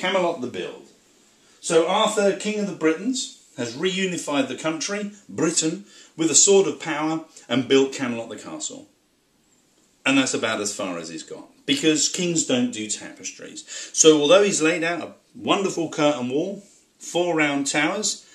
Camelot the Build. So Arthur, King of the Britons, has reunified the country, Britain, with a sword of power and built Camelot the castle. And that's about as far as he's got, because kings don't do tapestries. So although he's laid out a wonderful curtain wall, 4 round towers,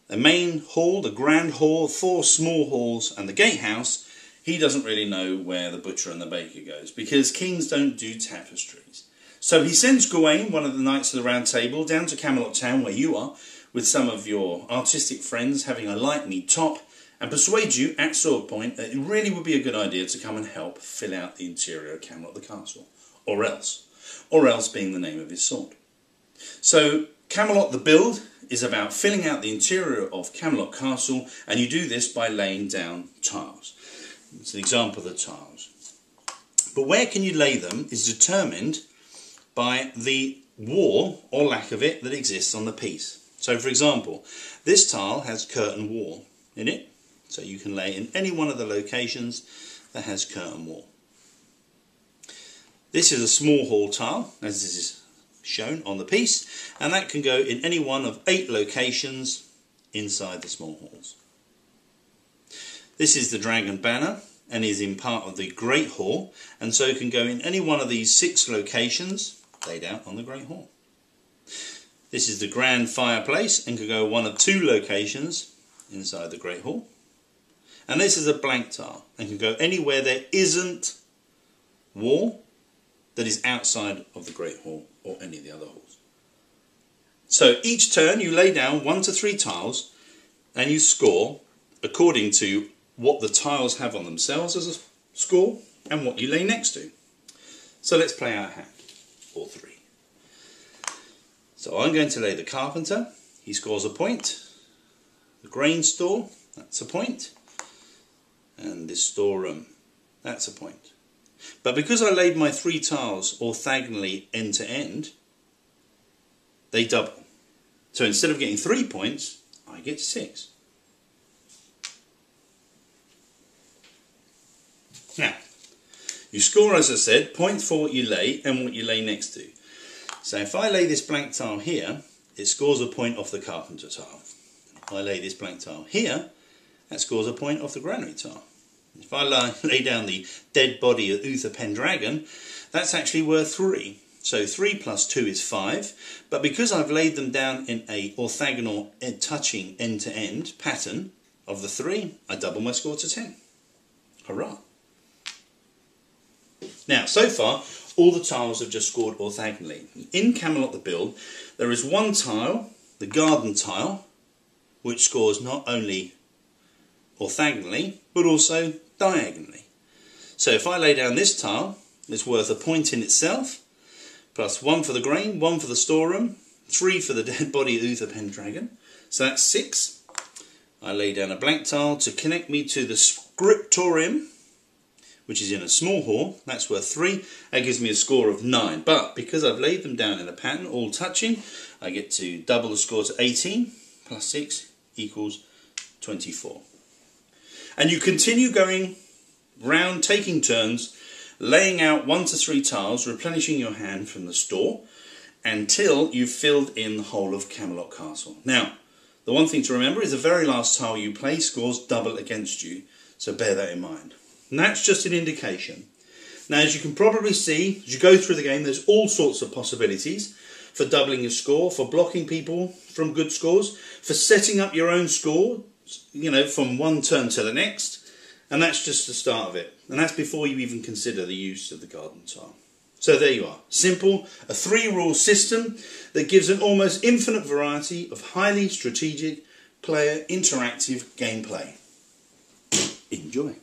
the main hall, the grand hall, 4 small halls and the gatehouse, he doesn't really know where the butcher and the baker goes, because kings don't do tapestries. So he sends Gawain, one of the Knights of the Round Table, down to Camelot Town, where you are, with some of your artistic friends, having a light mead top, and persuades you at sword point that it really would be a good idea to come and help fill out the interior of Camelot the castle. Or else being the name of his sword. So Camelot the Build is about filling out the interior of Camelot Castle, and you do this by laying down tiles. It's an example of the tiles. But where can you lay them is determined by the wall, or lack of it, that exists on the piece. So for example, this tile has curtain wall in it, so you can lay in any one of the locations that has curtain wall. This is a small hall tile, as this is shown on the piece, and that can go in any one of 8 locations inside the small halls. This is the dragon banner and is in part of the Great Hall, and so can go in any one of these 6 locations laid out on the Great Hall. This is the grand fireplace and can go one of 2 locations inside the Great Hall. And this is a blank tile and can go anywhere there isn't wall that is outside of the Great Hall or any of the other halls. So each turn you lay down 1 to 3 tiles and you score according to what the tiles have on themselves as a score and what you lay next to. So let's play our hand, or 3. So I'm going to lay the carpenter, he scores a point. The grain store, that's a point. And this storeroom, that's a point. But because I laid my 3 tiles orthogonally end to end, they double. So instead of getting 3 points, I get 6. Now, you score, as I said, points for what you lay and what you lay next to. So if I lay this blank tile here, it scores a point off the carpenter tile. If I lay this blank tile here, that scores a point off the granary tile. If I lay down the dead body of Uther Pendragon, that's actually worth 3. So 3 plus 2 is 5, but because I've laid them down in a orthogonal touching end-to-end pattern of the 3, I double my score to 10. Hurrah! Now, so far, all the tiles have just scored orthogonally. In Camelot the Build, there is one tile, the garden tile, which scores not only orthogonally, but also diagonally. So if I lay down this tile, it's worth a point in itself, plus 1 for the grain, 1 for the storeroom, 3 for the dead body of Uther Pendragon. So that's 6. I lay down a blank tile to connect me to the scriptorium, which is in a small hall. That's worth 3. That gives me a score of 9. But because I've laid them down in a pattern, all touching, I get to double the score to 18, plus 6 equals 24. And you continue going round, taking turns, laying out 1 to 3 tiles, replenishing your hand from the store, until you've filled in the whole of Camelot Castle. Now, the one thing to remember is the very last tile you play scores double against you, so bear that in mind. And that's just an indication. Now, as you can probably see, as you go through the game, there's all sorts of possibilities for doubling your score, for blocking people from good scores, for setting up your own score, you know, from one turn to the next, and that's just the start of it. And that's before you even consider the use of the garden tile. So there you are. Simple, a 3-rule system that gives an almost infinite variety of highly strategic, player interactive gameplay. Enjoy.